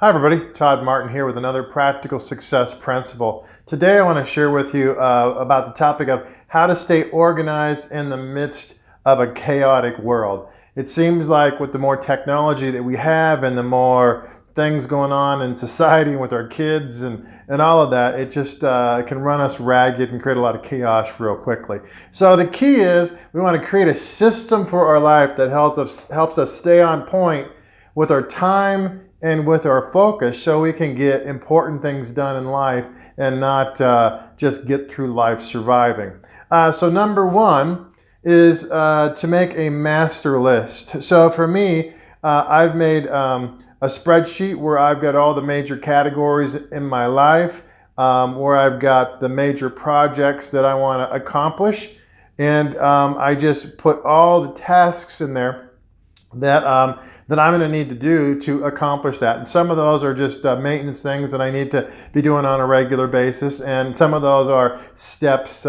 Hi everybody, Todd Martin here with another practical success principle. Today I want to share with you about the topic of how to stay organized in the midst of a chaotic world. It seems like with the more technology that we have and the more things going on in society and with our kids and all of that, it just can run us ragged and create a lot of chaos real quickly. So the key is we want to create a system for our life that helps us stay on point with our time and with our focus, so we can get important things done in life and not just get through life surviving. So number one is to make a master list. So for me, I've made a spreadsheet where I've got all the major categories in my life, where I've got the major projects that I want to accomplish, and I just put all the tasks in there that I'm going to need to do to accomplish that. And some of those are just maintenance things that I need to be doing on a regular basis, and some of those are steps,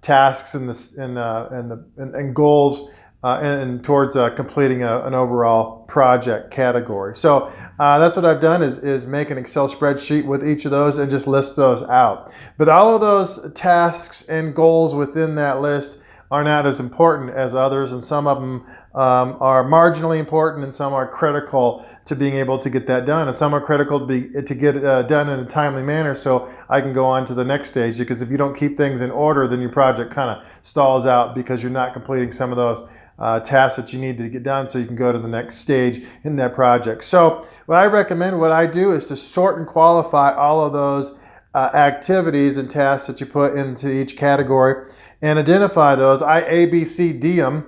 tasks, and goals and towards completing an overall project category. So that's what I've done is make an Excel spreadsheet with each of those and just list those out. But all of those tasks and goals within that list are not as important as others, and some of them are marginally important, and some are critical to being able to get that done, and some are critical to get it done in a timely manner so I can go on to the next stage. Because if you don't keep things in order, then your project kind of stalls out because you're not completing some of those tasks that you need to get done so you can go to the next stage in that project. So what I do is to sort and qualify all of those activities and tasks that you put into each category and identify those. I ABCD them.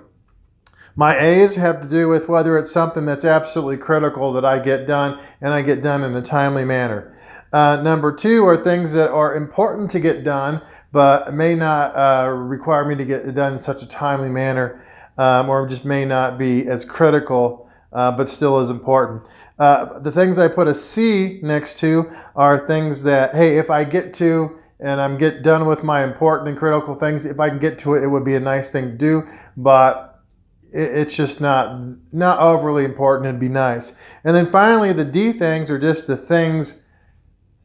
My A's have to do with whether it's something that's absolutely critical that I get done, and I get done in a timely manner. Number two are things that are important to get done, but may not require me to get it done in such a timely manner, or just may not be as critical, but still as important. The things I put a C next to are things that, hey, if I get to and I'm done with my important and critical things, if I can get to it, it would be a nice thing to do, but it's just not overly important. It'd be nice. And then finally, the D things are just the things,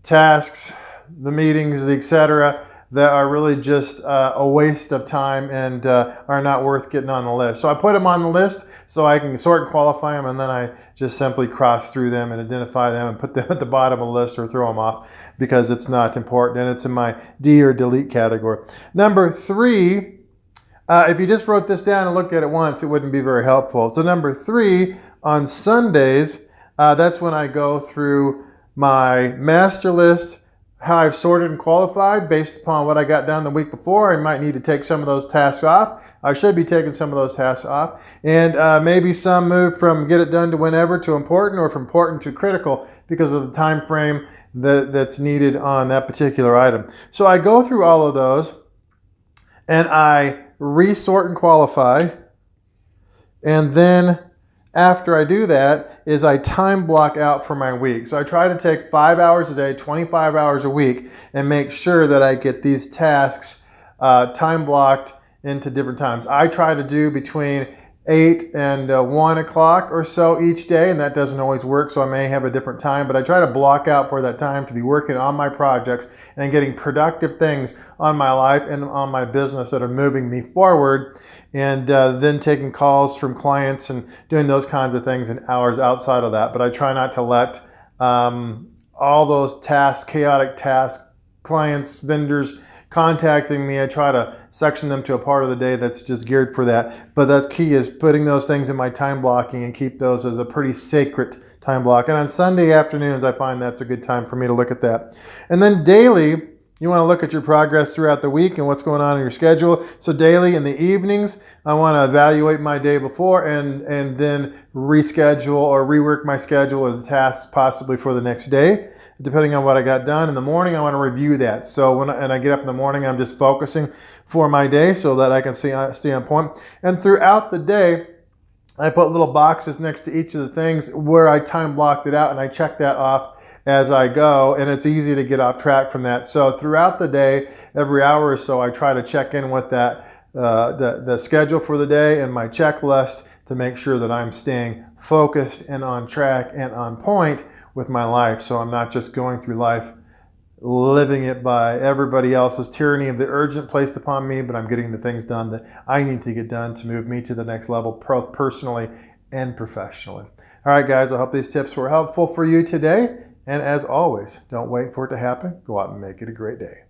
tasks, the meetings, the etc., that are really just a waste of time and are not worth getting on the list. So I put them on the list so I can sort and qualify them, and then I just simply cross through them and identify them and put them at the bottom of the list or throw them off because it's not important and it's in my D or delete category. Number three, if you just wrote this down and looked at it once, it wouldn't be very helpful. So number three, on Sundays, that's when I go through my master list, how I've sorted and qualified based upon what I got done the week before. I might need to take some of those tasks off. I should be taking some of those tasks off. And maybe some move from get it done to whenever to important, or from important to critical because of the time frame that's needed on that particular item. So I go through all of those and I resort and qualify. And then after I do that is I time block out for my week. So I try to take 5 hours a day, 25 hours a week, and make sure that I get these tasks time blocked into different times. I try to do between 8 and 1 o'clock or so each day, and that doesn't always work, so I may have a different time, but I try to block out for that time to be working on my projects and getting productive things on my life and on my business that are moving me forward, and then taking calls from clients and doing those kinds of things in hours outside of that. But I try not to let all those tasks, chaotic tasks, clients, vendors contacting me, I try to section them to a part of the day that's just geared for that. But that's key, is putting those things in my time blocking and keep those as a pretty sacred time block. And on Sunday afternoons, I find that's a good time for me to look at that. And then daily, you want to look at your progress throughout the week and what's going on in your schedule. So daily in the evenings, I want to evaluate my day before and then reschedule or rework my schedule or the tasks possibly for the next day, depending on what I got done. In the morning, I want to review that. So when I get up in the morning, I'm just focusing for my day so that I can stay on point. And throughout the day, I put little boxes next to each of the things where I time blocked it out, and I check that off as I go, and it's easy to get off track from that. So throughout the day, every hour or so, I try to check in with that the schedule for the day and my checklist to make sure that I'm staying focused and on track and on point with my life, so I'm not just going through life living it by everybody else's tyranny of the urgent placed upon me, but I'm getting the things done that I need to get done to move me to the next level personally and professionally. All right, guys, I hope these tips were helpful for you today. And as always, don't wait for it to happen. Go out and make it a great day.